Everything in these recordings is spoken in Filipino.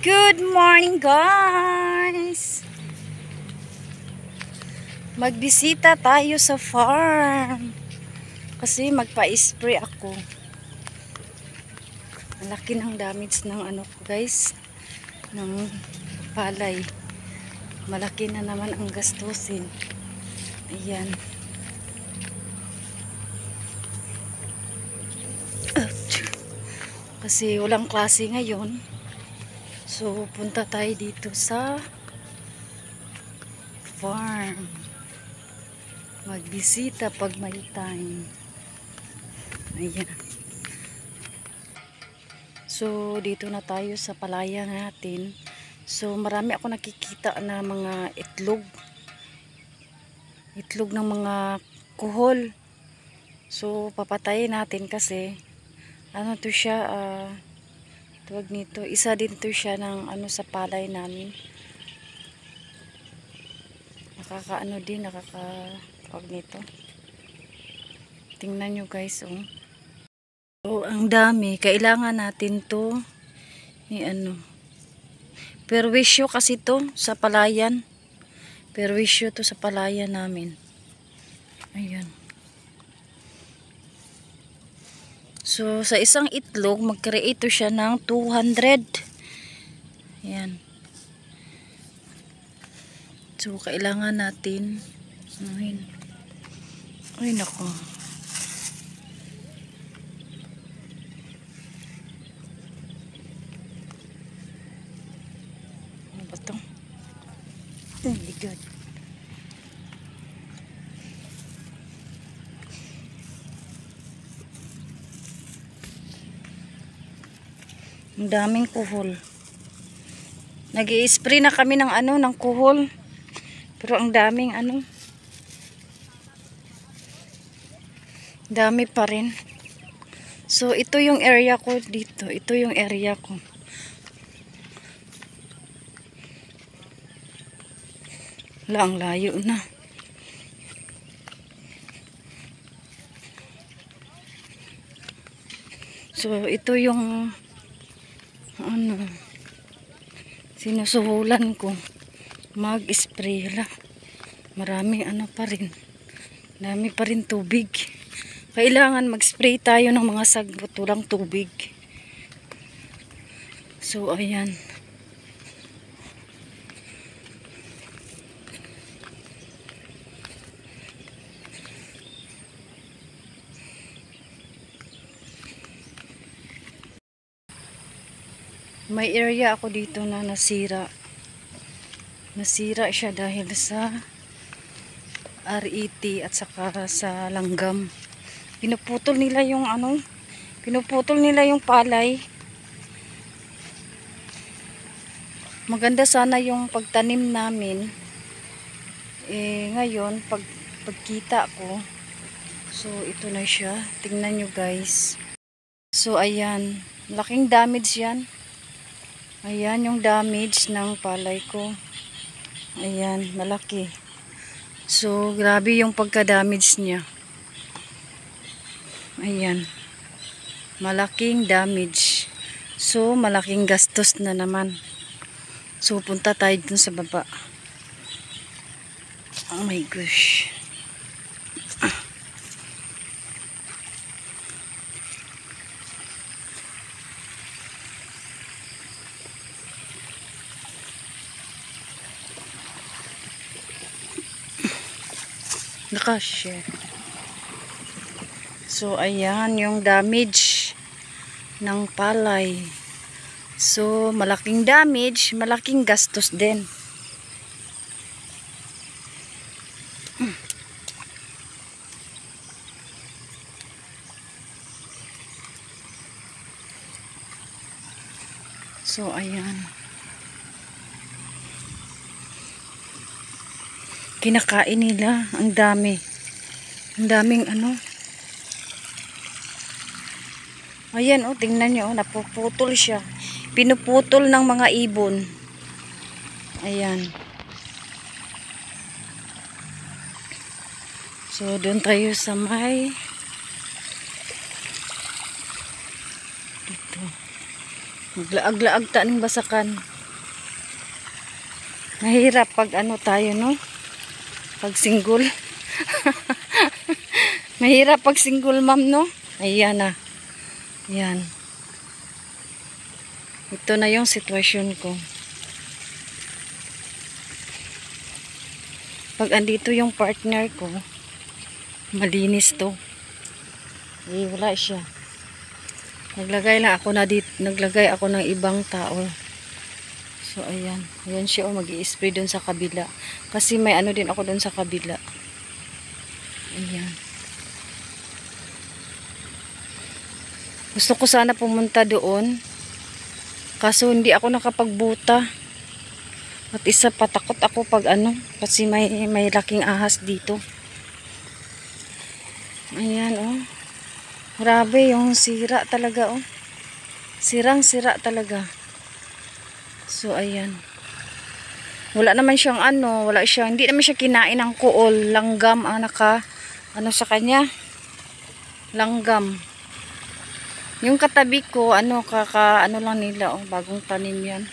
Good morning, guys! Magbisita tayo sa farm kasi magpa-spray ako. Malaki ng damage ng ano ko, guys, ng palay. Malaki na naman ang gastusin. Ayan. Kasi walang klase ngayon. So, punta tayo dito sa farm. Magbisita pag may time. Ayan. So, dito na tayo sa palaya natin. So, marami ako nakikita na mga itlog. Itlog ng mga kuhol. So, papatayin natin kasi ano to siya, tuwag nito, isa din to siya ng ano sa palay namin. Nakakaano din, tuwag nito. Tingnan nyo, guys, oh. So, ang dami. Kailangan natin to ano. Perwisyo kasi to sa palayan. Perwisyo to sa palayan namin. Ayan. So, sa isang itlog, mag-create siya ng 200. Ayan. So, kailangan natin ay, nako. Ano ba ito? Very good. Ang daming kuhol. Nag-i-spray na kami ng ano, ng kuhol. Pero ang daming ano. Dami pa rin. So, ito yung area ko dito. Ito yung area ko. Wala, ang layo na. So, ito yung ano, sinusuhulan ko. Mag-spray lang. Maraming ano pa rin. Dami pa rin tubig. Kailangan mag-spray tayo ng mga sagbot, walang tubig. So, ayan. May area ako dito na nasira. Nasira siya dahil sa RET at saka sa langgam. Pinuputol nila yung ano, pinuputol nila yung palay. Maganda sana yung pagtanim namin. Ngayon, pagkita ko, so ito na siya. Tingnan nyo, guys. So, ayan. Laking damage yan. Ayan yung damage ng palay ko. Ayan, malaki. So, grabe yung pagka-damage niya. Ayan. Malaking damage. So, malaking gastos na naman. So, punta tayo dun sa baba. Oh my gosh. Nakashare. So, ayan yung damage ng palay. So, malaking damage, malaking gastos din. So, ayan. Kinakain nila. Ang dami. Ang daming ano. Ayan, oh, tingnan nyo, oh, napuputol siya. Pinuputol ng mga ibon. Ayan. So, doon tayo sa may dito. Maglaag-laag ta ning basakan. Mahirap pag ano tayo, no? Pag single. Mahirap pag single mom, no? Ayan na. Ayan. Ito na yung sitwasyon ko. Pag andito yung partner ko, malinis to. Eh, wala siya. Naglagay ako ng ibang tao. So, ayan. Ayan siya, mag-i-spray dun sa kabila. Kasi may ano din ako dun sa kabila. Ayan. Gusto ko sana pumunta doon. Kaso hindi ako nakapagbuta. At isa patakot ako pag ano. Kasi may laking ahas dito. Ayan, oh. Grabe, yung sira talaga, oh. Sirang-sira talaga. So, ayan. Wala naman siyang ano, hindi naman siya kinain ng kuol, langgam ang ano sa kanya? Langgam. Yung katabi ko, ano lang nila, oh, bagong tanim yan.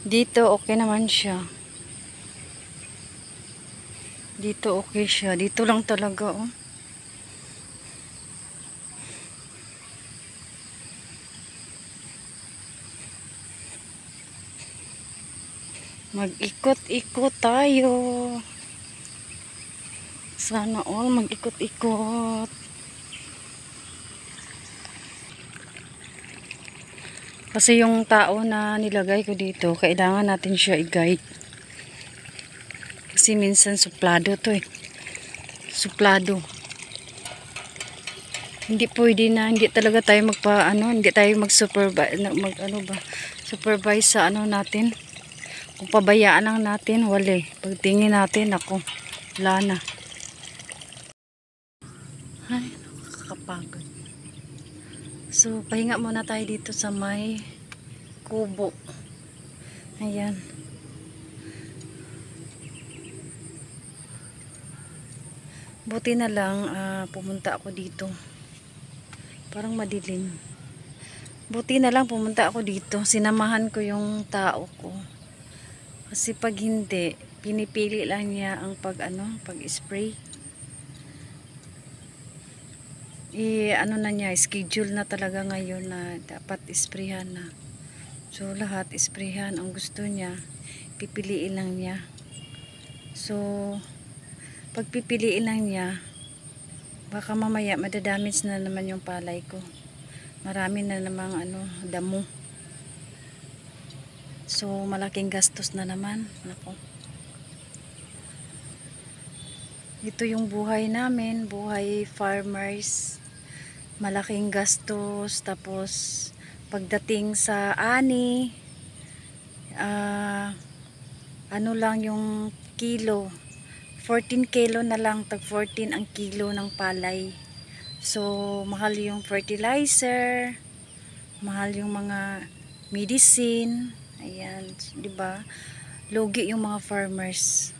Dito, okay naman siya. Dito, okay siya. Dito lang talaga, oh. Mag-ikot-ikot tayo. Sana all mag-ikot-ikot. Kasi yung tao na nilagay ko dito, kailangan natin siya i-guide. Kasi minsan suplado to, eh. Suplado. Hindi pwede na, hindi talaga tayo hindi tayo mag-supervise, supervise sa ano natin. Kung pabayaan lang natin, wala. Pagtingin natin, ako, wala na. Ay, nakakapagod. So, pahinga muna tayo dito sa may kubo. Ayan. Buti na lang, pumunta ako dito. Parang madilim. Buti na lang pumunta ako dito. Sinamahan ko yung tao ko. Kasi pag hindi, pinipili lang niya ang pag-spray. Ano na niya, schedule na talaga ngayon na dapat isprayhan na. So, lahat isprayhan. Ang gusto niya, pipiliin lang niya. So, pag pipiliin lang niya, baka mamaya madadamage na naman yung palay ko. Marami na namang damo. So, malaking gastos na naman. Nako. Ito yung buhay namin, buhay farmers. Malaking gastos. Tapos, pagdating sa ani, ano lang yung kilo. 14 kilo na lang, tag 14 ang kilo ng palay. So, mahal yung fertilizer, mahal yung mga medicine. Ayan, 'di ba? Lugi yung mga farmers.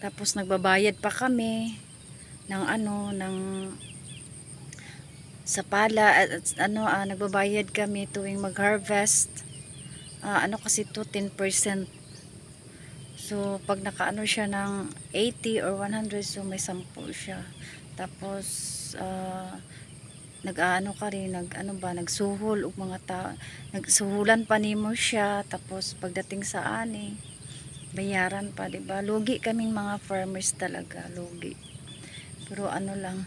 Tapos nagbabayad pa kami ng sa pala at nagbabayad kami tuwing mag-harvest. Kasi to 10%. So pag nakaano siya ng 80 or 100, so may 10 siya. Tapos nagsuhol og mga tao, nagsuhulan pa nimo siya. Tapos pagdating sa ani, bayaran pa, di ba? Lugi kaming mga farmers talaga, lugi. Pero lang,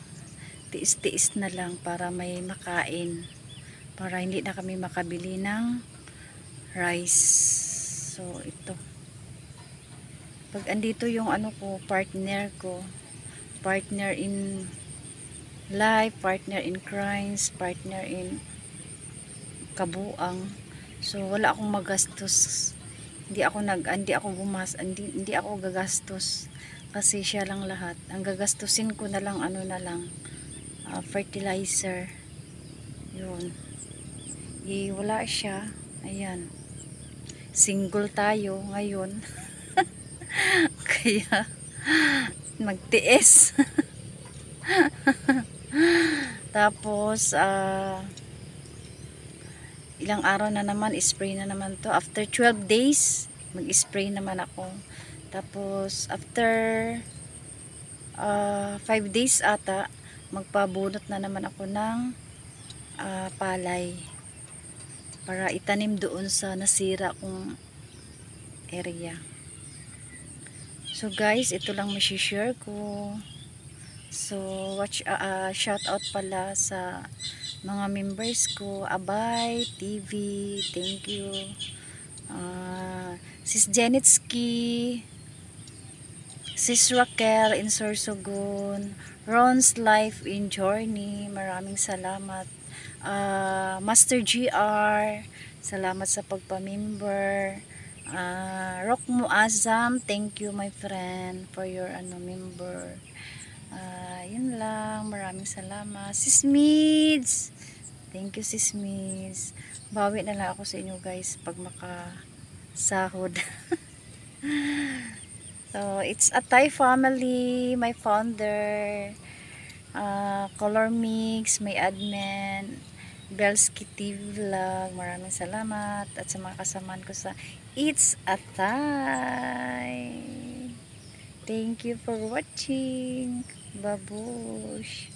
tiis-tiis na lang para may makain, para hindi na kami makabili ng rice. So ito, pag andito yung partner ko, partner in life, partner in crimes, partner in kabuang. So wala akong magastos. Hindi ako gagastos kasi siya lang lahat. Ang gagastusin ko na lang fertilizer. 'Yun. Wala siya. Ayan. Single tayo ngayon. Kaya magtiis. Tapos, ilang araw na naman, spray na naman to. After 12 days, mag-spray naman ako. Tapos, after 5 days ata, magpabunot na naman ako ng palay para itanim doon sa nasira kong area. So guys, ito lang share ko. So shout out pala sa mga members ko, Abay TV, thank you. Sis Janitsky, Sis Raquel in Sorsogon, Ron's Life in Journey, maraming salamat. Master GR, salamat sa pagpamember. Rock Muazzam, thank you my friend for your member. Yun lang, maraming salamat. Sis Mids, thank you Sis Mids. Bawi na lang ako sa inyo guys pag makasahod. So it's a Thai family, my founder, Color Mix, may admin, Belski TV Vlog, maraming salamat, at sa mga kasamaan ko sa It's a Thai. Thank you for watching. Babush.